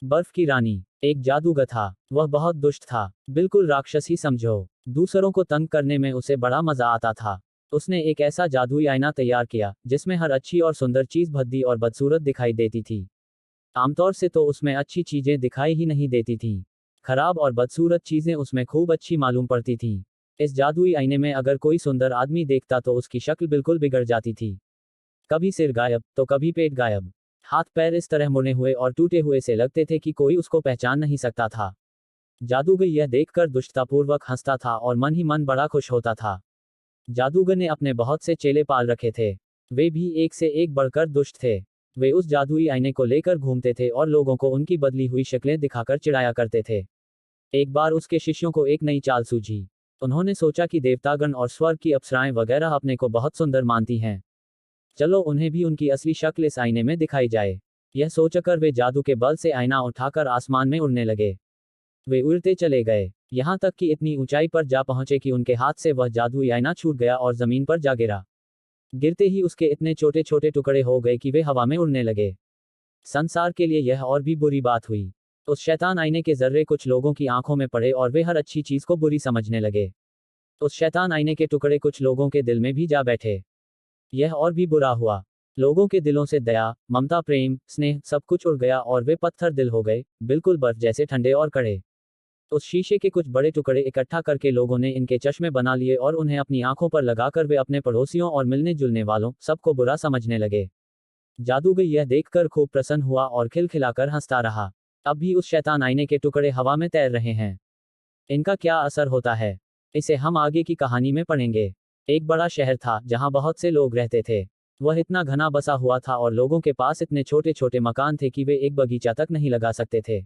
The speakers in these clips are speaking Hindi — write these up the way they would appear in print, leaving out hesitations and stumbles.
बर्फ की रानी एक जादूगर था। वह बहुत दुष्ट था, बिल्कुल राक्षस ही समझो। दूसरों को तंग करने में उसे बड़ा मजा आता था। उसने एक ऐसा जादुई आईना तैयार किया जिसमें हर अच्छी और सुंदर चीज भद्दी और बदसूरत दिखाई देती थी। आमतौर से तो उसमें अच्छी चीजें दिखाई ही नहीं देती थीं। खराब और बदसूरत चीजें उसमें खूब अच्छी मालूम पड़ती थीं। इस जादुई आईने में अगर कोई सुंदर आदमी देखता तो उसकी शक्ल बिल्कुल बिगड़ जाती थी। कभी सिर गायब तो कभी पेट गायब। हाथ पैर इस तरह मुड़े हुए और टूटे हुए से लगते थे कि कोई उसको पहचान नहीं सकता था। जादूगर यह देखकर दुष्टतापूर्वक हंसता था और मन ही मन बड़ा खुश होता था। जादूगर ने अपने बहुत से चेले पाल रखे थे। वे भी एक से एक बढ़कर दुष्ट थे। वे उस जादुई आईने को लेकर घूमते थे और लोगों को उनकी बदली हुई शक्लें दिखाकर चिढ़ाया करते थे। एक बार उसके शिष्यों को एक नई चाल सूझी। उन्होंने सोचा कि देवतागण और स्वर्ग की अप्सराएं वगैरह अपने को बहुत सुंदर मानती हैं। चलो उन्हें भी उनकी असली शक्ल इस आईने में दिखाई जाए। यह सोचकर वे जादू के बल से आईना उठाकर आसमान में उड़ने लगे। वे उड़ते चले गए, यहाँ तक कि इतनी ऊंचाई पर जा पहुंचे कि उनके हाथ से वह जादुई आईना छूट गया और जमीन पर जा गिरा। गिरते ही उसके इतने छोटे छोटे टुकड़े हो गए कि वे हवा में उड़ने लगे। संसार के लिए यह और भी बुरी बात हुई। उस शैतान आईने के जर्रे कुछ लोगों की आंखों में पड़े और वे हर अच्छी चीज को बुरी समझने लगे। उस शैतान आईने के टुकड़े कुछ लोगों के दिल में भी जा बैठे। यह और भी बुरा हुआ। लोगों के दिलों से दया, ममता, प्रेम, स्नेह सब कुछ उड़ गया और वे पत्थर दिल हो गए, बिल्कुल बर्फ जैसे ठंडे और कड़े। उस शीशे के कुछ बड़े टुकड़े इकट्ठा करके लोगों ने इनके चश्मे बना लिए और उन्हें अपनी आंखों पर लगाकर वे अपने पड़ोसियों और मिलने जुलने वालों सबको बुरा समझने लगे। जादूगर यह देखकर खूब प्रसन्न हुआ और खिलखिलाकर हंसता रहा। अब भी उस शैतान आईने के टुकड़े हवा में तैर रहे हैं। इनका क्या असर होता है, इसे हम आगे की कहानी में पढ़ेंगे। एक बड़ा शहर था जहां बहुत से लोग रहते थे। वह इतना घना बसा हुआ था और लोगों के पास इतने छोटे छोटे मकान थे कि वे एक बगीचा तक नहीं लगा सकते थे।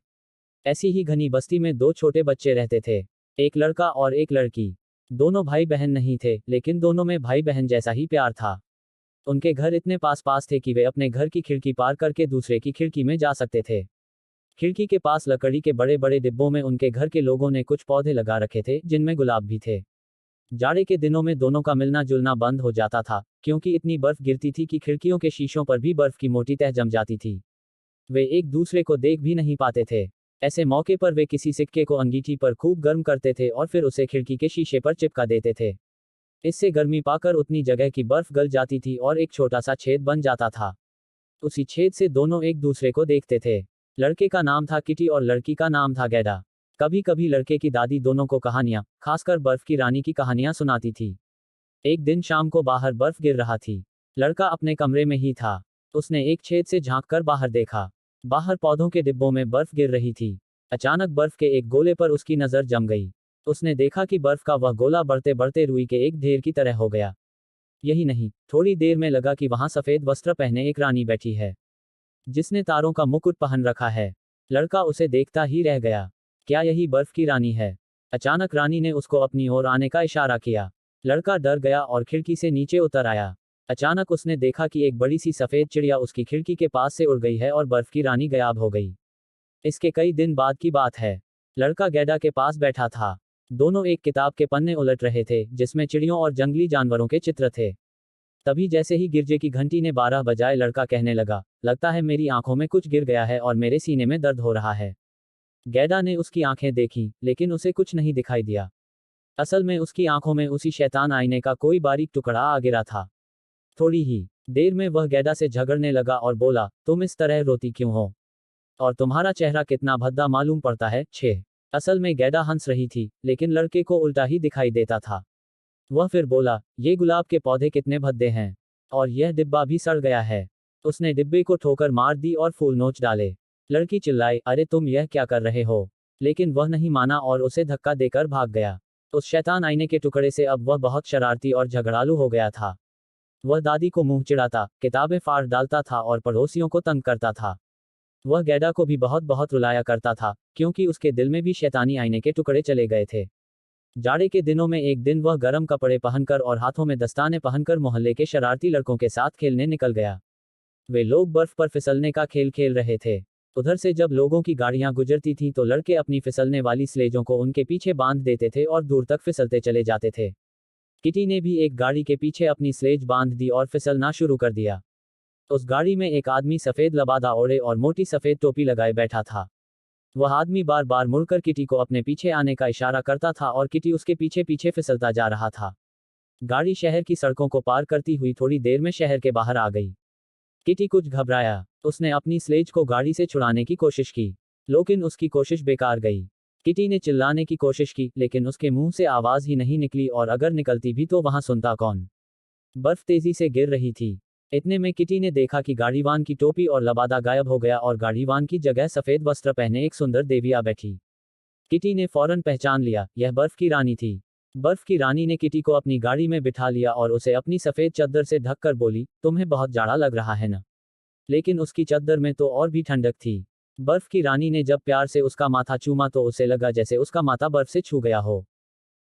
ऐसी ही घनी बस्ती में दो छोटे बच्चे रहते थे, एक लड़का और एक लड़की। दोनों भाई बहन नहीं थे, लेकिन दोनों में भाई बहन जैसा ही प्यार था। उनके घर इतने पास पास थे कि वे अपने घर की खिड़की पार करके दूसरे की खिड़की में जा सकते थे। खिड़की के पास लकड़ी के बड़े बड़े डिब्बों में उनके घर के लोगों ने कुछ पौधे लगा रखे थे जिनमें गुलाब भी थे। जाड़े के दिनों में दोनों का मिलना जुलना बंद हो जाता था, क्योंकि इतनी बर्फ गिरती थी कि खिड़कियों के शीशों पर भी बर्फ की मोटी तह जम जाती थी। वे एक दूसरे को देख भी नहीं पाते थे। ऐसे मौके पर वे किसी सिक्के को अंगीठी पर खूब गर्म करते थे और फिर उसे खिड़की के शीशे पर चिपका देते थे। इससे गर्मी पाकर उतनी जगह की बर्फ गल जाती थी और एक छोटा सा छेद बन जाता था। उसी छेद से दोनों एक दूसरे को देखते थे। लड़के का नाम था किटी और लड़की का नाम था गैडा। कभी कभी लड़के की दादी दोनों को कहानियां, खासकर बर्फ की रानी की कहानियां सुनाती थी। एक दिन शाम को बाहर बर्फ गिर रहा थी। लड़का अपने कमरे में ही था। उसने एक छेद से झांक कर बाहर देखा। बाहर पौधों के डिब्बों में बर्फ गिर रही थी। अचानक बर्फ के एक गोले पर उसकी नजर जम गई। उसने देखा कि बर्फ का वह गोला बढ़ते बढ़ते रुई के एक ढेर की तरह हो गया। यही नहीं, थोड़ी देर में लगा कि वहां सफेद वस्त्र पहने एक रानी बैठी है, जिसने तारों का मुकुट पहन रखा है। लड़का उसे देखता ही रह गया। क्या यही बर्फ की रानी है? अचानक रानी ने उसको अपनी ओर आने का इशारा किया। लड़का डर गया और खिड़की से नीचे उतर आया। अचानक उसने देखा कि एक बड़ी सी सफेद चिड़िया उसकी खिड़की के पास से उड़ गई है और बर्फ की रानी गायब हो गई। इसके कई दिन बाद की बात है। लड़का गैडा के पास बैठा था। दोनों एक किताब के पन्ने उलट रहे थे जिसमें चिड़ियों और जंगली जानवरों के चित्र थे। तभी जैसे ही गिरजे की घंटी ने 12 बजाए, लड़का कहने लगा, लगता है मेरी आंखों में कुछ गिर गया है और मेरे सीने में दर्द हो रहा है। गैडा ने उसकी आंखें देखीं, लेकिन उसे कुछ नहीं दिखाई दिया। असल में उसकी आंखों में उसी शैतान आईने का कोई बारीक टुकड़ा आ गिरा था। थोड़ी ही देर में वह गैडा से झगड़ने लगा और बोला, तुम इस तरह रोती क्यों हो? और तुम्हारा चेहरा कितना भद्दा मालूम पड़ता है। 6 असल में गैडा हंस रही थी, लेकिन लड़के को उल्टा ही दिखाई देता था। वह फिर बोला, ये गुलाब के पौधे कितने भद्दे हैं, और यह डिब्बा भी सड़ गया है। उसने डिब्बे को ठोकर मार दी और फूल नोच डाले। लड़की चिल्लाई, अरे तुम यह क्या कर रहे हो? लेकिन वह नहीं माना और उसे धक्का देकर भाग गया। उस शैतान आईने के टुकड़े से अब वह बहुत शरारती और झगड़ालू हो गया था। वह दादी को मुंह चिढ़ाता, किताबें फाड़ डालता था और पड़ोसियों को तंग करता था। वह गैडा को भी बहुत बहुत रुलाया करता था, क्योंकि उसके दिल में भी शैतानी आईने के टुकड़े चले गए थे। जाड़े के दिनों में एक दिन वह गर्म कपड़े पहनकर और हाथों में दस्ताने पहनकर मोहल्ले के शरारती लड़कों के साथ खेलने निकल गया। वे लोग बर्फ पर फिसलने का खेल खेल रहे थे। उधर से जब लोगों की गाड़ियां गुजरती थीं तो लड़के अपनी फिसलने वाली स्लेजों को उनके पीछे बांध देते थे और दूर तक फिसलते चले जाते थे। किटी ने भी एक गाड़ी के पीछे अपनी स्लेज बांध दी और फिसलना शुरू कर दिया। उस गाड़ी में एक आदमी सफेद लबादा ओढ़े और मोटी सफेद टोपी लगाए बैठा था। वह आदमी बार बार मुड़कर किटी को अपने पीछे आने का इशारा करता था और किटी उसके पीछे पीछे फिसलता जा रहा था। गाड़ी शहर की सड़कों को पार करती हुई थोड़ी देर में शहर के बाहर आ गई। किटी कुछ घबराया। उसने अपनी स्लेज को गाड़ी से छुड़ाने की कोशिश की, लेकिन उसकी कोशिश बेकार गई। किटी ने चिल्लाने की कोशिश की, लेकिन उसके मुंह से आवाज ही नहीं निकली, और अगर निकलती भी तो वहां सुनता कौन। बर्फ तेजी से गिर रही थी। इतने में किटी ने देखा कि गाड़ीवान की टोपी और लबादा गायब हो गया और गाड़ीवान की जगह सफेद वस्त्र पहने एक सुंदर देवी आ बैठी। किटी ने फौरन पहचान लिया, यह बर्फ की रानी थी। बर्फ की रानी ने किटी को अपनी गाड़ी में बिठा लिया और उसे अपनी सफेद चद्दर से ढककर बोली, तुम्हें बहुत जाड़ा लग रहा है ना? लेकिन उसकी चद्दर में तो और भी ठंडक थी। बर्फ की रानी ने जब प्यार से उसका माथा चूमा तो उसे लगा जैसे उसका माथा बर्फ से छू गया हो।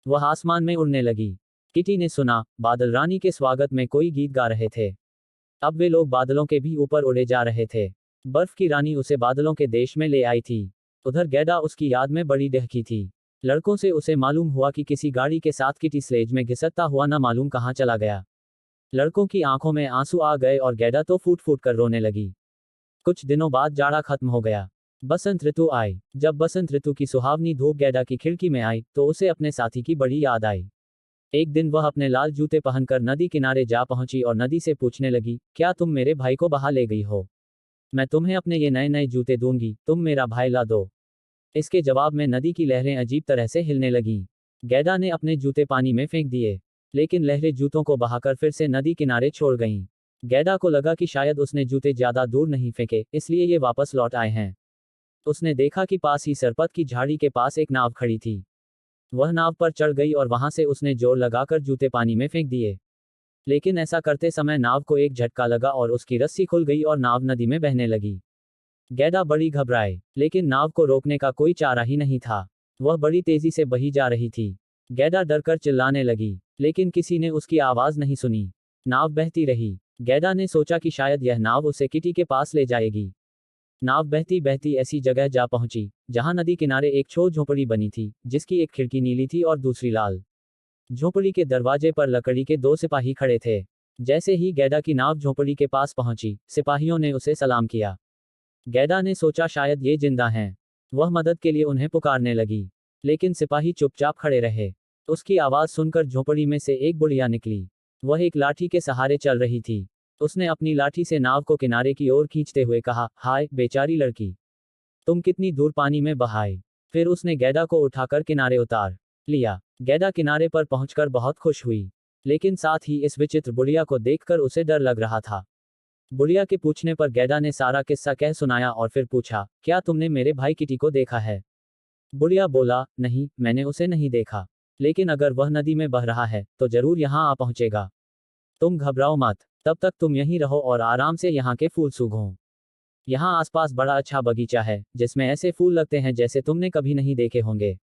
वह आसमान में उड़ने लगी। किटी ने सुना, बादल रानी के स्वागत में कोई गीत गा रहे थे। अब वे लोग बादलों के भी ऊपर उड़े जा रहे थे। बर्फ की रानी उसे बादलों के देश में ले आई थी। उधर गैडा उसकी याद में बड़ी डहकी थी। लड़कों से उसे मालूम हुआ कि किसी गाड़ी के साथ किटी स्लेज में घिसकता हुआ न मालूम कहाँ चला गया। लड़कों की आंखों में आंसू आ गए और गैडा तो फूट फूट कर रोने लगी। कुछ दिनों बाद जाड़ा खत्म हो गया। बसंत ऋतु आई। जब बसंत ऋतु की सुहावनी धूप गैडा की खिड़की में आई तो उसे अपने साथी की बड़ी याद आई। एक दिन वह अपने लाल जूते पहनकर नदी किनारे जा पहुंची और नदी से पूछने लगी, क्या तुम मेरे भाई को बहा ले गई हो? मैं तुम्हें अपने ये नए नए जूते दूंगी, तुम मेरा भाई ला दो। इसके जवाब में नदी की लहरें अजीब तरह से हिलने लगीं। गैडा ने अपने जूते पानी में फेंक दिए, लेकिन लहरें जूतों को बहाकर फिर से नदी किनारे छोड़ गईं। गैडा को लगा कि शायद उसने जूते ज्यादा दूर नहीं फेंके, इसलिए ये वापस लौट आए हैं। उसने देखा कि पास ही सरपत की झाड़ी के पास एक नाव खड़ी थी। वह नाव पर चढ़ गई और वहां से उसने जोर लगाकर जूते पानी में फेंक दिए। लेकिन ऐसा करते समय नाव को एक झटका लगा और उसकी रस्सी खुल गई और नाव नदी में बहने लगी। गैडा बड़ी घबराए, लेकिन नाव को रोकने का कोई चारा ही नहीं था। वह बड़ी तेजी से बही जा रही थी। गैडा डरकर चिल्लाने लगी, लेकिन किसी ने उसकी आवाज नहीं सुनी। नाव बहती रही। गैडा ने सोचा कि शायद यह नाव उसे किटी के पास ले जाएगी। नाव बहती बहती ऐसी जगह जा पहुंची जहां नदी किनारे एक छोटी झोपड़ी बनी थी, जिसकी एक खिड़की नीली थी और दूसरी लाल। झोपड़ी के दरवाजे पर लकड़ी के दो सिपाही खड़े थे। जैसे ही गैडा की नाव झोपड़ी के पास पहुंची, सिपाहियों ने उसे सलाम किया। गैडा ने सोचा शायद ये जिंदा हैं। वह मदद के लिए उन्हें पुकारने लगी, लेकिन सिपाही चुपचाप खड़े रहे। उसकी आवाज सुनकर झोपड़ी में से एक बुढ़िया निकली। वह एक लाठी के सहारे चल रही थी। उसने अपनी लाठी से नाव को किनारे की ओर खींचते हुए कहा, हाय बेचारी लड़की, तुम कितनी दूर पानी में बहाए। फिर उसने गैडा को उठाकर किनारे उतार लिया। गैडा किनारे पर पहुंचकर बहुत खुश हुई, लेकिन साथ ही इस विचित्र बुढ़िया को देखकर उसे डर लग रहा था। बुढ़िया के पूछने पर गैडा ने सारा किस्सा कह सुनाया और फिर पूछा, क्या तुमने मेरे भाई किटी को देखा है? बुढ़िया बोला, नहीं, मैंने उसे नहीं देखा, लेकिन अगर वह नदी में बह रहा है तो जरूर यहाँ आ पहुंचेगा। तुम घबराओ मत, तब तक तुम यहीं रहो और आराम से यहाँ के फूल सूंघो। यहाँ आसपास बड़ा अच्छा बगीचा है, जिसमें ऐसे फूल लगते हैं जैसे तुमने कभी नहीं देखे होंगे।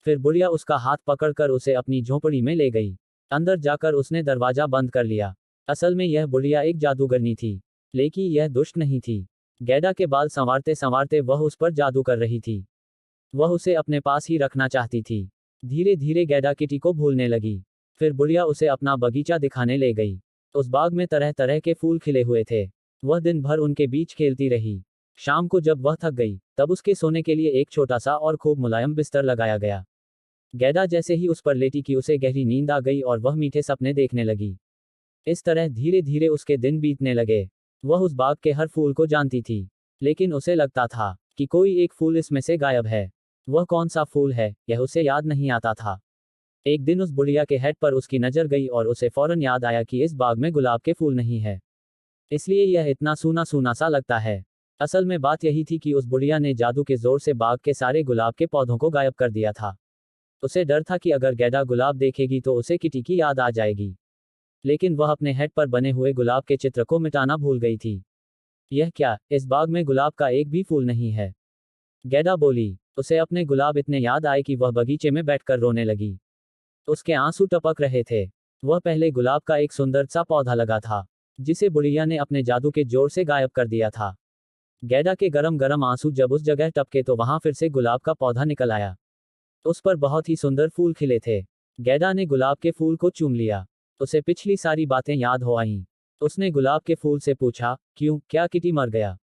फिर बुढ़िया उसका हाथ पकड़कर उसे अपनी झोपड़ी में ले गई। अंदर जाकर उसने दरवाजा बंद कर लिया। असल में यह बुढ़िया एक जादूगरनी थी, लेकिन यह दुष्ट नहीं थी। गैडा के बाल संवारते संवारते वह उस पर जादू कर रही थी। वह उसे अपने पास ही रखना चाहती थी। धीरे धीरे गैडा किटी को भूलने लगी। फिर बुढ़िया उसे अपना बगीचा दिखाने ले गई। उस बाग में तरह तरह के फूल खिले हुए थे। वह दिन भर उनके बीच खेलती रही। शाम को जब वह थक गई, तब उसके सोने के लिए एक छोटा सा और खूब मुलायम बिस्तर लगाया गया। गैडा जैसे ही उस पर लेटी कि उसे गहरी नींद आ गई और वह मीठे सपने देखने लगी। इस तरह धीरे धीरे उसके दिन बीतने लगे। वह उस बाग के हर फूल को जानती थी, लेकिन उसे लगता था कि कोई एक फूल इसमें से गायब है। वह कौन सा फूल है, यह उसे याद नहीं आता था। एक दिन उस बुढ़िया के हेड पर उसकी नजर गई और उसे फौरन याद आया कि इस बाग में गुलाब के फूल नहीं है, इसलिए यह इतना सूना सूना सा लगता है। असल में बात यही थी कि उस बुढ़िया ने जादू के जोर से बाग के सारे गुलाब के पौधों को गायब कर दिया था। उसे डर था कि अगर गैडा गुलाब देखेगी तो उसे किटी की याद आ जाएगी, लेकिन वह अपने हेड पर बने हुए गुलाब के चित्र को मिटाना भूल गई थी। यह क्या, इस बाग में गुलाब का एक भी फूल नहीं है? गैडा बोली। उसे अपने गुलाब इतने याद आए कि वह बगीचे में बैठकर रोने लगी। उसके आंसू टपक रहे थे। वह पहले गुलाब का एक सुंदर सा पौधा लगा था, जिसे बुढ़िया ने अपने जादू के जोर से गायब कर दिया था। गैडा के गरम गरम आंसू जब उस जगह टपके तो वहां फिर से गुलाब का पौधा निकल आया। उस पर बहुत ही सुंदर फूल खिले थे। गैडा ने गुलाब के फूल को चूम लिया। उसे पिछली सारी बातें याद हो आईं। उसने गुलाब के फूल से पूछा, क्यों, क्या किटी मर गया?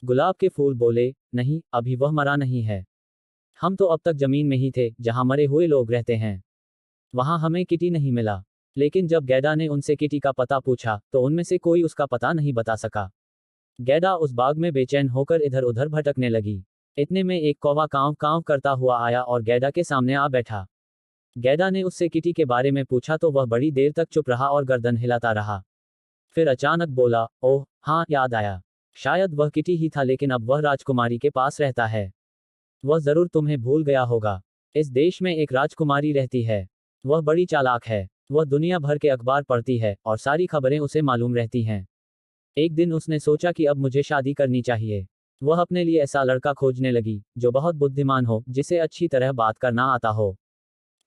गुलाब के फूल बोले, नहीं, अभी वह मरा नहीं है। हम तो अब तक जमीन में ही थे, जहां मरे हुए लोग रहते हैं। वहां हमें किटी नहीं मिला। लेकिन जब गैडा ने उनसे किटी का पता पूछा, तो उनमें से कोई उसका पता नहीं बता सका। गैडा उस बाग में बेचैन होकर इधर उधर भटकने लगी। इतने में एक कौवा कांव कांव करता हुआ आया और गैडा के सामने आ बैठा। गैडा ने उससे किटी के बारे में पूछा तो वह बड़ी देर तक चुप रहा और गर्दन हिलाता रहा। फिर अचानक बोला, ओह हाँ, याद आया। शायद वह किटी ही था, लेकिन अब वह राजकुमारी के पास रहता है। वह जरूर तुम्हें भूल गया होगा। इस देश में एक राजकुमारी रहती है। वह बड़ी चालाक है। वह दुनिया भर के अखबार पढ़ती है और सारी खबरें उसे मालूम रहती हैं। एक दिन उसने सोचा कि अब मुझे शादी करनी चाहिए। वह अपने लिए ऐसा लड़का खोजने लगी जो बहुत बुद्धिमान हो, जिसे अच्छी तरह बात करना आता हो।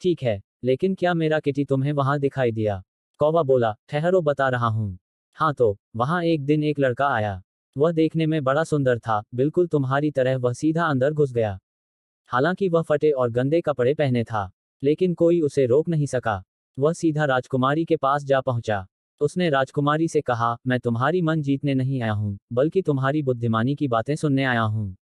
ठीक है, लेकिन क्या मेरा किटी तुम्हें वहां दिखाई दिया? कौवा बोला, ठहरो, बता रहा हूँ। हाँ तो, वहां एक दिन एक लड़का आया। वह देखने में बड़ा सुंदर था, बिल्कुल तुम्हारी तरह। वह सीधा अंदर घुस गया। हालांकि वह फटे और गंदे कपड़े पहने था, लेकिन कोई उसे रोक नहीं सका। वह सीधा राजकुमारी के पास जा पहुंचा। उसने राजकुमारी से कहा, मैं तुम्हारी मन जीतने नहीं आया हूँ, बल्कि तुम्हारी बुद्धिमानी की बातें सुनने आया हूँ।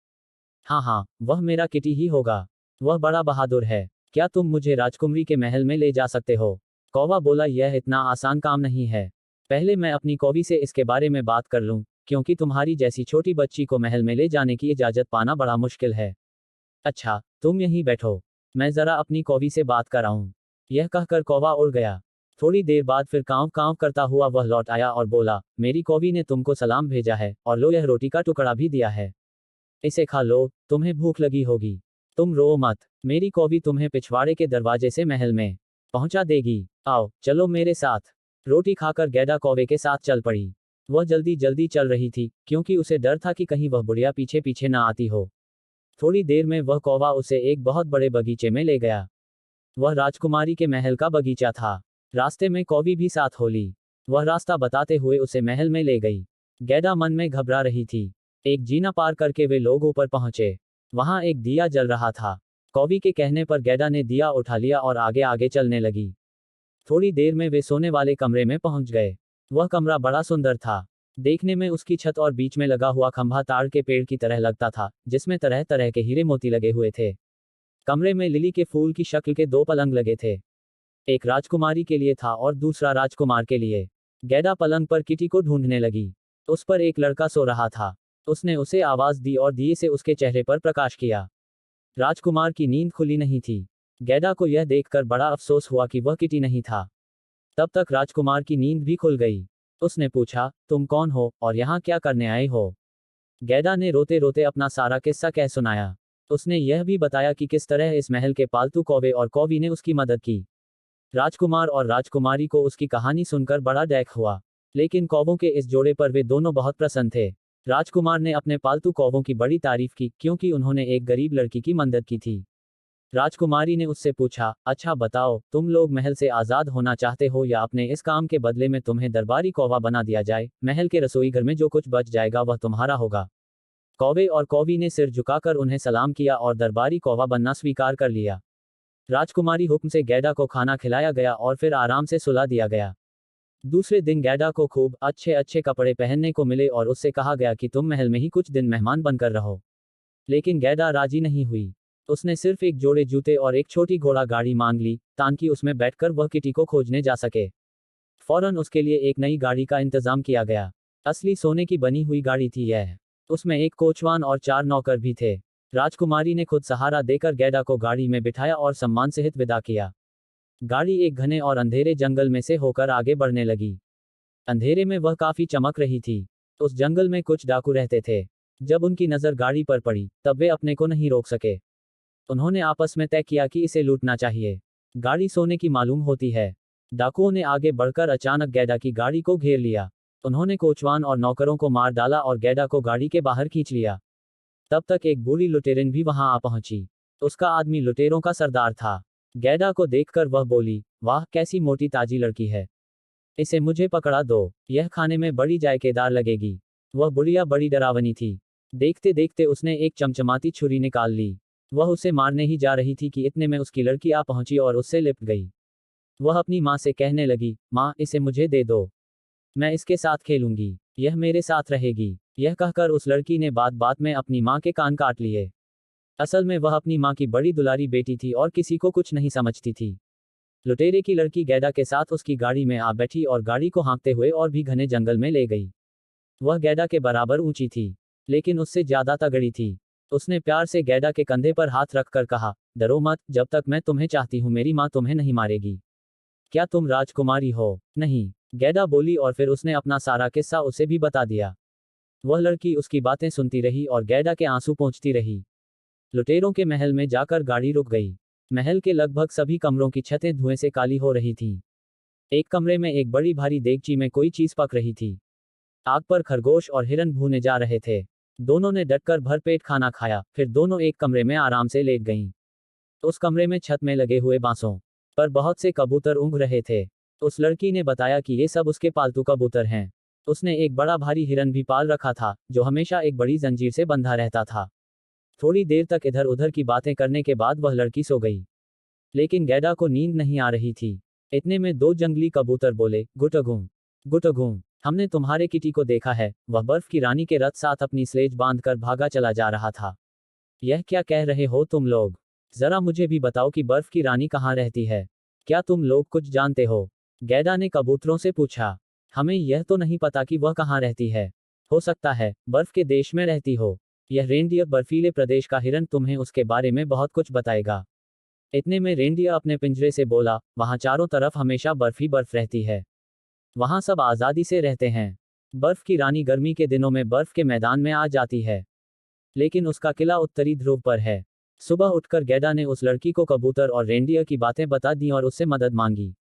हाँ हाँ, वह मेरा किटी ही होगा। वह बड़ा बहादुर है। क्या तुम मुझे राजकुमारी के महल में ले जा सकते हो? कौवा बोला, यह इतना आसान काम नहीं है। पहले मैं अपनी कौवी से इसके बारे में बात कर लूं, क्योंकि तुम्हारी जैसी छोटी बच्ची को महल में ले जाने की इजाजत पाना बड़ा मुश्किल है। अच्छा, तुम यहीं बैठो, मैं जरा अपनी कौवी से बात कर आऊं। यह कहकर कौवा उड़ गया। थोड़ी देर बाद फिर कांव कांव करता हुआ वह लौट आया और बोला, मेरी कौवी ने तुमको सलाम भेजा है, और लो, यह रोटी का टुकड़ा भी दिया है। इसे खा लो, तुम्हें भूख लगी होगी। तुम रो मत, मेरी कौवी तुम्हें पिछवाड़े के दरवाजे से महल में पहुंचा देगी। आओ, चलो मेरे साथ। रोटी खाकर गैडा कौवे के साथ चल पड़ी। वह जल्दी जल्दी चल रही थी, क्योंकि उसे डर था कि कहीं वह बुढ़िया पीछे पीछे ना आती हो। थोड़ी देर में वह कौवा उसे एक बहुत बड़े बगीचे में ले गया। वह राजकुमारी के महल का बगीचा था। रास्ते में कौवी भी साथ हो ली। वह रास्ता बताते हुए उसे महल में ले गई। गैडा मन में घबरा रही थी। एक जीना पार करके वे लोग ऊपर पहुंचे। वहां एक दिया जल रहा था। कौवी के कहने पर गैडा ने दिया उठा लिया और आगे आगे चलने लगी। थोड़ी देर में वे सोने वाले कमरे में पहुंच गए। वह कमरा बड़ा सुंदर था। देखने में उसकी छत और बीच में लगा हुआ खंभा ताड़ के पेड़ की तरह लगता था, जिसमें तरह तरह के हीरे मोती लगे हुए थे। कमरे में लिली के फूल की शक्ल के दो पलंग लगे थे। एक राजकुमारी के लिए था और दूसरा राजकुमार के लिए। गैडा पलंग पर किटी को ढूंढने लगी। उस पर एक लड़का सो रहा था। उसने उसे आवाज दी और दिए से उसके चेहरे पर प्रकाश किया। राजकुमार की नींद खुली नहीं थी। गैडा को यह देखकर बड़ा अफसोस हुआ कि वह किटी नहीं था। तब तक राजकुमार की नींद भी खुल गई। उसने पूछा, तुम कौन हो और यहाँ क्या करने आए हो? गैडा ने रोते रोते अपना सारा किस्सा कह सुनाया। उसने यह भी बताया कि किस तरह इस महल के पालतू कौवे और कौवी ने उसकी मदद की। राजकुमार और राजकुमारी को उसकी कहानी सुनकर बड़ा डैक हुआ। लेकिन कौवों के इस जोड़े पर वे दोनों बहुत प्रसन्न थे। राजकुमार ने अपने पालतू कौवों की बड़ी तारीफ की, क्योंकि उन्होंने एक गरीब लड़की की मदद की थी। राजकुमारी ने उससे पूछा, अच्छा बताओ, तुम लोग महल से आजाद होना चाहते हो या अपने इस काम के बदले में तुम्हें दरबारी कौवा बना दिया जाए? महल के रसोई घर में जो कुछ बच जाएगा वह तुम्हारा होगा। कौवे और कौवी ने सिर झुकाकर उन्हें सलाम किया और दरबारी कौवा बनना स्वीकार कर लिया। राजकुमारी हुक्म से गैडा को खाना खिलाया गया और फिर आराम से सुला दिया गया। दूसरे दिन गैडा को खूब अच्छे अच्छे कपड़े पहनने को मिले और उससे कहा गया कि तुम महल में ही कुछ दिन मेहमान बनकर रहो। लेकिन गैडा राजी नहीं हुई। उसने सिर्फ एक जोड़े जूते और एक छोटी घोड़ा गाड़ी मांग ली, ताकि उसमें बैठकर वह किटी को खोजने जा सके। फौरन उसके लिए एक नई गाड़ी का इंतजाम किया गया। असली सोने की बनी हुई गाड़ी थी यह। उसमें एक कोचवान और 4 नौकर भी थे। राजकुमारी ने खुद सहारा देकर गैडा को गाड़ी में बिठाया और सम्मान सहित विदा किया। गाड़ी एक घने और अंधेरे जंगल में से होकर आगे बढ़ने लगी। अंधेरे में वह काफी चमक रही थी। उस जंगल में कुछ डाकू रहते थे। जब उनकी नजर गाड़ी पर पड़ी, तब वे अपने को नहीं रोक सके। उन्होंने आपस में तय किया कि इसे लूटना चाहिए। गाड़ी सोने की मालूम होती है। डाकुओं ने आगे बढ़कर अचानक गैडा की गाड़ी को घेर लिया। उन्होंने कोचवान और नौकरों को मार डाला और गैडा को गाड़ी के बाहर खींच लिया। तब तक एक बूढ़ी लुटेरिन भी वहां आ पहुंची। उसका आदमी लुटेरों का सरदार था। गैडा को देखकर वह बोली, वाह, कैसी मोटी ताजी लड़की है। इसे मुझे पकड़ा दो, यह खाने में बड़ी जायकेदार लगेगी। वह बुढ़िया बड़ी डरावनी थी। देखते देखते उसने एक चमचमाती छुरी निकाल ली। वह उसे मारने ही जा रही थी कि इतने में उसकी लड़की आ पहुंची और उससे लिपट गई। वह अपनी माँ से कहने लगी, माँ, इसे मुझे दे दो। मैं इसके साथ खेलूंगी, यह मेरे साथ रहेगी। यह कहकर उस लड़की ने बात बात में अपनी माँ के कान काट लिए। असल में वह अपनी माँ की बड़ी दुलारी बेटी थी और किसी को कुछ नहीं समझती थी। लुटेरे की लड़की गैडा के साथ उसकी गाड़ी में आ बैठी और गाड़ी को हाँकते हुए और भी घने जंगल में ले गई। वह गैडा के बराबर ऊंची थी, लेकिन उससे ज्यादा तगड़ी थी। उसने प्यार से गैडा के कंधे पर हाथ रखकर कहा, डरो मत, जब तक मैं तुम्हें चाहती हूँ मेरी माँ तुम्हें नहीं मारेगी। क्या तुम राजकुमारी हो? नहीं, गैडा बोली और फिर उसने अपना सारा किस्सा उसे भी बता दिया। वह लड़की उसकी बातें सुनती रही और गैडा के आंसू पोंछती रही। लुटेरों के महल में जाकर गाड़ी रुक गई। महल के लगभग सभी कमरों की छतें धुएं से काली हो रही थीं। एक कमरे में एक बड़ी भारी देगची में कोई चीज पक रही थी। आग पर खरगोश और हिरन भूने जा रहे थे। दोनों ने डटकर भरपेट खाना खाया, फिर दोनों एक कमरे में आराम से लेट गईं। उस कमरे में छत में लगे हुए बांसों पर बहुत से कबूतर ऊँघ रहे थे। उस लड़की ने बताया कि ये सब उसके पालतू कबूतर हैं। उसने एक बड़ा भारी हिरन भी पाल रखा था, जो हमेशा एक बड़ी जंजीर से बंधा रहता था। थोड़ी देर तक इधर उधर की बातें करने के बाद वह लड़की सो गई। लेकिन गैडा को नींद नहीं आ रही थी। इतने में दो जंगली कबूतर बोले, गुटगू गुटगू, हमने तुम्हारे किटी को देखा है, वह बर्फ की रानी के रथ साथ अपनी स्लेज बांधकर भागा चला जा रहा था। यह क्या कह रहे हो तुम लोग? जरा मुझे भी बताओ कि बर्फ की रानी कहाँ रहती है। क्या तुम लोग कुछ जानते हो? गैडा ने कबूतरों से पूछा। हमें यह तो नहीं पता कि वह कहाँ रहती है। हो सकता है बर्फ के देश में रहती हो। यह रेंडियर बर्फीले प्रदेश का हिरन तुम्हें उसके बारे में बहुत कुछ बताएगा। इतने में रेंडियर अपने पिंजरे से बोला, वहां चारों तरफ हमेशा बर्फ ही बर्फ रहती है। वहां सब आजादी से रहते हैं। बर्फ की रानी गर्मी के दिनों में बर्फ के मैदान में आ जाती है, लेकिन उसका किला उत्तरी ध्रुव पर है। सुबह उठकर गैडा ने उस लड़की को कबूतर और रेंडियर की बातें बता दी और उससे मदद मांगी।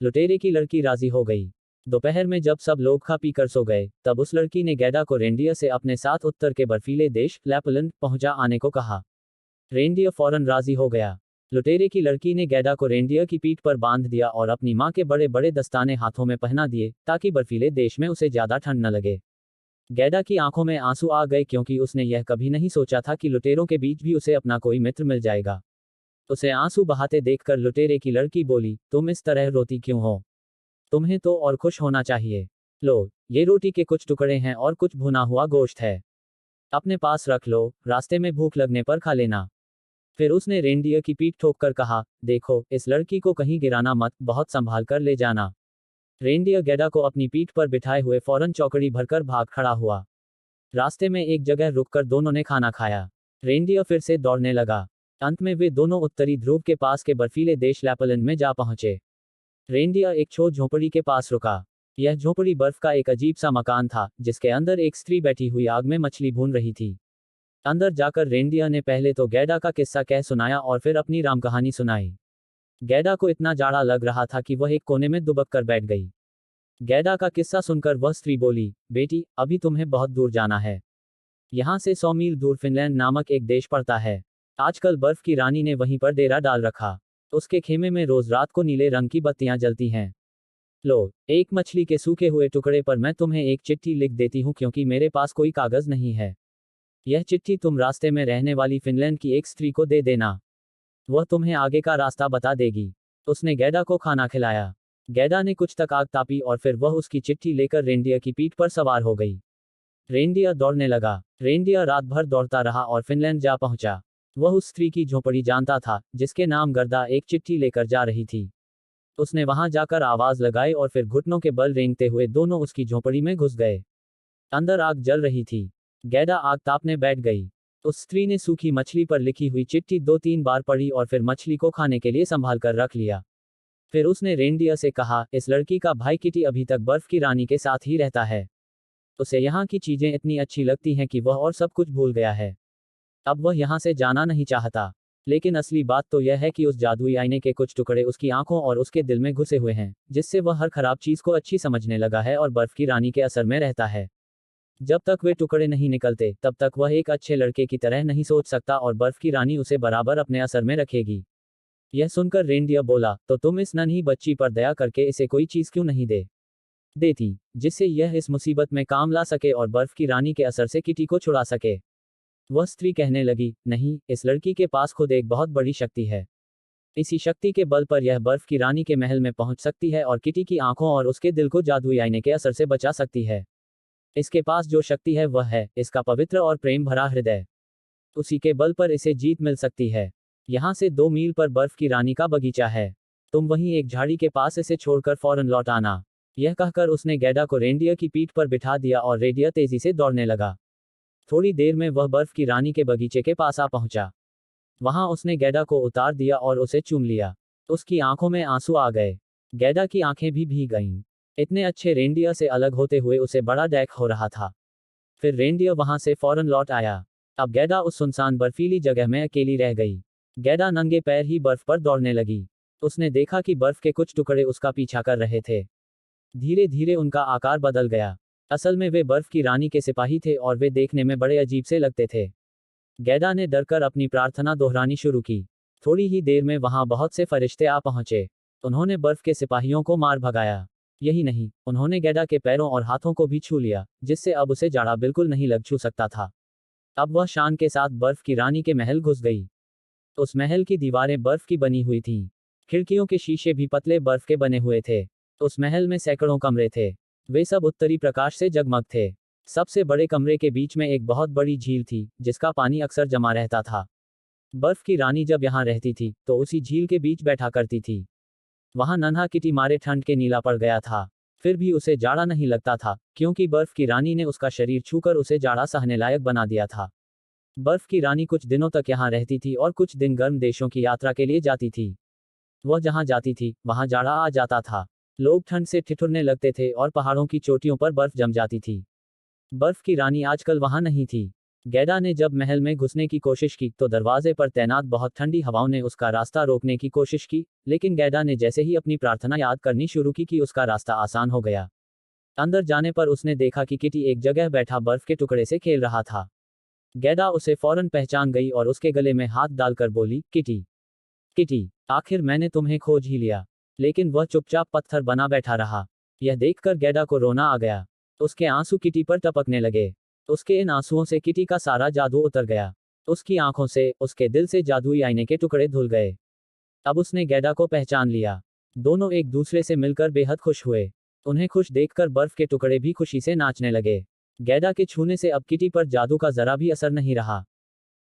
लुटेरे की लड़की राजी हो गई। दोपहर में जब सब लोग खा पी कर सो गए, तब उस लड़की ने गैडा को रेंडियर से अपने साथ उत्तर के बर्फीले देश लैपलैंड पहुंचा आने को कहा। रेंडियर फौरन राजी हो गया। लुटेरे की लड़की ने गैडा को रेंडियर की पीठ पर बांध दिया और अपनी माँ के बड़े बड़े दस्ताने हाथों में पहना दिए, ताकि बर्फीले देश में उसे ज्यादा ठंड न लगे। गैडा की आंखों में आंसू आ गए, क्योंकि उसने यह कभी नहीं सोचा था कि लुटेरों के बीच भी उसे अपना कोई मित्र मिल जाएगा। उसे आंसू बहाते देखकर लुटेरे की लड़की बोली, तुम इस तरह रोती क्यों हो? तुम्हें तो और खुश होना चाहिए। लो, ये रोटी के कुछ टुकड़े हैं और कुछ भुना हुआ गोश्त है। अपने पास रख लो, रास्ते में भूख लगने पर खा लेना। फिर उसने रेंडियर की पीठ ठोककर कहा, देखो, इस लड़की को कहीं गिराना मत, बहुत संभाल कर ले जाना। रेंडियर गैडा को अपनी पीठ पर बिठाए हुए फौरन चौकड़ी भरकर भाग खड़ा हुआ। रास्ते में एक जगह रुककर दोनों ने खाना खाया। रेंडियर फिर से दौड़ने लगा। अंत में वे दोनों उत्तरी ध्रुव के पास के बर्फीले देश लैपलैंड में जा पहुंचे। रेंडियर एक छोट झोपड़ी के पास रुका। यह झोपड़ी बर्फ का एक अजीब सा मकान था, जिसके अंदर एक स्त्री बैठी हुई आग में मछली भून रही थी। अंदर जाकर रेंडियर ने पहले तो गैडा का किस्सा कह सुनाया और फिर अपनी राम कहानी सुनाई। गैडा को इतना जाड़ा लग रहा था कि वह एक कोने में दुबक कर बैठ गई। गैडा का किस्सा सुनकर वह स्त्री बोली, बेटी, अभी तुम्हें बहुत दूर जाना है। यहाँ से 100 मील दूर फिनलैंड नामक एक देश पड़ता है। आजकल बर्फ की रानी ने वहीं पर डेरा डाल रखा। उसके खेमे में रोज रात को नीले रंग की बत्तियां जलती हैं। लो, एक मछली के सूखे हुए टुकड़े पर मैं तुम्हें एक चिट्ठी लिख देती हूँ, क्योंकि मेरे पास कोई कागज नहीं है। यह चिट्ठी तुम रास्ते में रहने वाली फिनलैंड की एक स्त्री को दे देना। वह तुम्हें आगे का रास्ता बता देगी। उसने गैडा को खाना खिलाया। गैडा ने कुछ तक आग तापी और फिर वह उसकी चिट्ठी लेकर रेंडियर की पीठ पर सवार हो गई। रेंडियर दौड़ने लगा। रेंडियर रात भर दौड़ता रहा और फिनलैंड जा पहुंचा। वह उस स्त्री की झोपड़ी जानता था, जिसके नाम गर्दा एक चिट्ठी लेकर जा रही थी। उसने वहां जाकर आवाज लगाई और फिर घुटनों के बल रेंगते हुए दोनों उसकी झोपड़ी में घुस गए। अंदर आग जल रही थी। गैडा आग तापने बैठ गई। उस स्त्री ने सूखी मछली पर लिखी हुई चिट्ठी 2-3 बार पढ़ी और फिर मछली को खाने के लिए संभाल कर रख लिया। फिर उसने रेंडियर से कहा, इस लड़की का भाई किटी अभी तक बर्फ की रानी के साथ ही रहता है। उसे यहाँ की चीजें इतनी अच्छी लगती हैं कि वह और सब कुछ भूल गया है। अब वह यहाँ से जाना नहीं चाहता। लेकिन असली बात तो यह है कि उस जादुई आईने के कुछ टुकड़े उसकी आंखों और उसके दिल में घुसे हुए हैं, जिससे वह हर खराब चीज को अच्छी समझने लगा है और बर्फ की रानी के असर में रहता है। जब तक वे टुकड़े नहीं निकलते, तब तक वह एक अच्छे लड़के की तरह नहीं सोच सकता और बर्फ की रानी उसे बराबर अपने असर में रखेगी। यह सुनकर रेंडियर बोला, तो तुम इस नन्ही बच्ची पर दया करके इसे कोई चीज क्यों नहीं देती, जिससे यह इस मुसीबत में काम ला सके और बर्फ की रानी के असर से किटी को छुड़ा सके। वह स्त्री कहने लगी, नहीं, इस लड़की के पास खुद एक बहुत बड़ी शक्ति है। इसी शक्ति के बल पर यह बर्फ की रानी के महल में पहुंच सकती है और किटी की आंखों और उसके दिल को जादुई आईने के असर से बचा सकती है। इसके पास जो शक्ति है वह है इसका पवित्र और प्रेम भरा हृदय। उसी के बल पर इसे जीत मिल सकती है। यहाँ से 2 मील पर बर्फ की रानी का बगीचा है। तुम वहीं एक झाड़ी के पास इसे छोड़कर फौरन लौट आना। यह कहकर उसने गैडा को रेंडियर की पीठ पर बिठा दिया और रेडियर तेजी से दौड़ने लगा। थोड़ी देर में वह बर्फ की रानी के बगीचे के पास आ पहुंचा। वहां उसने गैडा को उतार दिया और उसे चूम लिया। उसकी आंखों में आंसू आ गए। गैडा की आंखें भी भीग गईं। इतने अच्छे रेंडियर से अलग होते हुए उसे बड़ा डैक हो रहा था। फिर रेंडियर वहां से फौरन लौट आया। अब गैडा उस सुनसान बर्फीली जगह में अकेली रह गई। गैडा नंगे पैर ही बर्फ पर दौड़ने लगी। उसने देखा कि बर्फ के कुछ टुकड़े उसका पीछा कर रहे थे। धीरे धीरे उनका आकार बदल गया। असल में वे बर्फ की रानी के सिपाही थे और वे देखने में बड़े अजीब से लगते थे। गैडा ने डरकर अपनी प्रार्थना दोहरानी शुरू की। थोड़ी ही देर में वहां बहुत से फरिश्ते आ पहुंचे। उन्होंने बर्फ के सिपाहियों को मार भगाया। यही नहीं, उन्होंने गैडा के पैरों और हाथों को भी छू लिया, जिससे अब उसे जाड़ा बिल्कुल नहीं लग छू सकता था। अब वह शान के साथ बर्फ की रानी के महल घुस गई। उस महल की दीवारें बर्फ की बनी हुई थीं। खिड़कियों के शीशे भी पतले बर्फ के बने हुए थे। उस महल में सैकड़ों कमरे थे। वे सब उत्तरी प्रकाश से जगमग थे। सबसे बड़े कमरे के बीच में एक बहुत बड़ी झील थी, जिसका पानी अक्सर जमा रहता था। बर्फ की रानी जब यहाँ रहती थी तो उसी झील के बीच बैठा करती थी। वहां नन्हा किटी मारे ठंड के नीला पड़ गया था। फिर भी उसे जाड़ा नहीं लगता था, क्योंकि बर्फ की रानी ने उसका शरीर छूकर उसे जाड़ा सहने लायक बना दिया था। बर्फ की रानी कुछ दिनों तक यहाँ रहती थी और कुछ दिन गर्म देशों की यात्रा के लिए जाती थी। वह जहाँ जाती थी वहां जाड़ा आ जाता था। लोग ठंड से ठिठुरने लगते थे और पहाड़ों की चोटियों पर बर्फ जम जाती थी। बर्फ की रानी आजकल वहां नहीं थी। गैडा ने जब महल में घुसने की कोशिश की तो दरवाजे पर तैनात बहुत ठंडी हवाओं ने उसका रास्ता रोकने की कोशिश की, लेकिन गैडा ने जैसे ही अपनी प्रार्थना याद करनी शुरू की कि उसका रास्ता आसान हो गया। अंदर जाने पर उसने देखा कि किटी एक जगह बैठा बर्फ के टुकड़े से खेल रहा था। गैडा उसे फौरन पहचान गई और उसके गले में हाथ डालकर बोली, किटी, किटी, आखिर मैंने तुम्हें खोज ही लिया। लेकिन वह चुपचाप पत्थर बना बैठा रहा। यह देखकर गैडा को रोना आ गया। उसके आंसू किटी पर टपकने लगे। उसके इन आंसुओं से किटी का सारा जादू उतर गया। उसकी आंखों से, उसके दिल से जादुई आईने के टुकड़े धुल गए। अब उसने गैडा को पहचान लिया। दोनों एक दूसरे से मिलकर बेहद खुश हुए। उन्हें खुश देखकर बर्फ के टुकड़े भी खुशी से नाचने लगे। गैडा के छूने से अब किटी पर जादू का जरा भी असर नहीं रहा।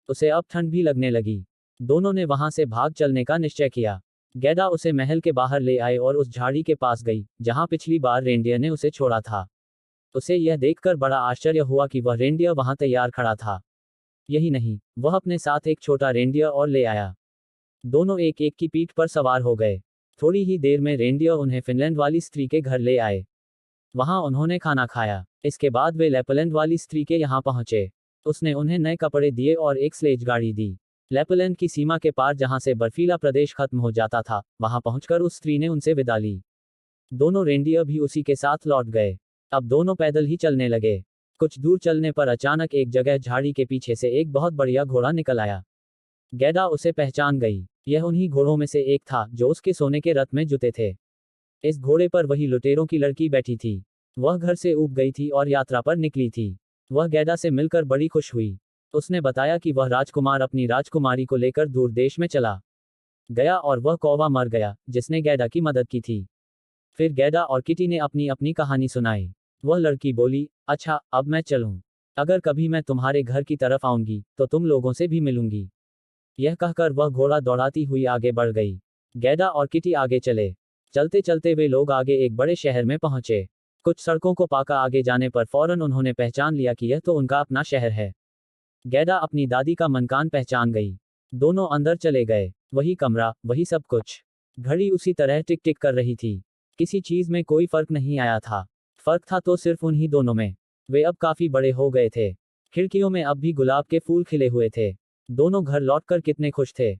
उसे अब ठंड भी लगने लगी। दोनों ने वहां से भाग चलने का निश्चय किया। गैडा उसे महल के बाहर ले आए और उस झाड़ी के पास गई जहां पिछली बार रेंडियर ने उसे छोड़ा था। उसे यह देखकर बड़ा आश्चर्य हुआ कि वह रेंडियर वहां तैयार खड़ा था। यही नहीं, वह अपने साथ एक छोटा रेंडियर और ले आया। दोनों एक एक की पीठ पर सवार हो गए। थोड़ी ही देर में रेंडियर उन्हें फिनलैंड वाली स्त्री के घर ले आए। वहां उन्होंने खाना खाया। इसके बाद वे लैपलैंड वाली स्त्री के यहाँ पहुंचे। उसने उन्हें नए कपड़े दिए और एक स्लेज गाड़ी दी। लैपलैंड की सीमा के पार जहां से बर्फीला प्रदेश खत्म हो जाता था, वहां पहुंचकर उस स्त्री ने उनसे विदा ली। दोनों रेंडियर भी उसी के साथ लौट गए। अब दोनों पैदल ही चलने लगे। कुछ दूर चलने पर अचानक एक जगह झाड़ी के पीछे से एक बहुत बढ़िया घोड़ा निकल आया। गैडा उसे पहचान गई। यह उन्हीं घोड़ों में से एक था जो उसके सोने के रथ में जुते थे। इस घोड़े पर वही लुटेरों की लड़की बैठी थी। वह घर से ऊब गई थी और यात्रा पर निकली थी। वह गैडा से मिलकर बड़ी खुश हुई। उसने बताया कि वह राजकुमार अपनी राजकुमारी को लेकर दूर देश में चला गया और वह कौवा मर गया जिसने गैडा की मदद की थी। फिर गैडा और किटी ने अपनी अपनी कहानी सुनाई। वह लड़की बोली, अच्छा, अब मैं चलूं। अगर कभी मैं तुम्हारे घर की तरफ आऊंगी तो तुम लोगों से भी मिलूंगी। यह कहकर वह घोड़ा दौड़ाती हुई आगे बढ़ गई। गैडा और किटी आगे चले। चलते चलते वे लोग आगे एक बड़े शहर में पहुंचे। कुछ सड़कों को पाकर आगे जाने पर फौरन उन्होंने पहचान लिया कि यह तो उनका अपना शहर है। गैडा अपनी दादी का मकान पहचान गई। दोनों अंदर चले गए। वही कमरा, वही सब कुछ। घड़ी उसी तरह टिक टिक कर रही थी। किसी चीज में कोई फर्क नहीं आया था। फर्क था तो सिर्फ उन्हीं दोनों में। वे अब काफी बड़े हो गए थे। खिड़कियों में अब भी गुलाब के फूल खिले हुए थे। दोनों घर लौटकर कितने खुश थे।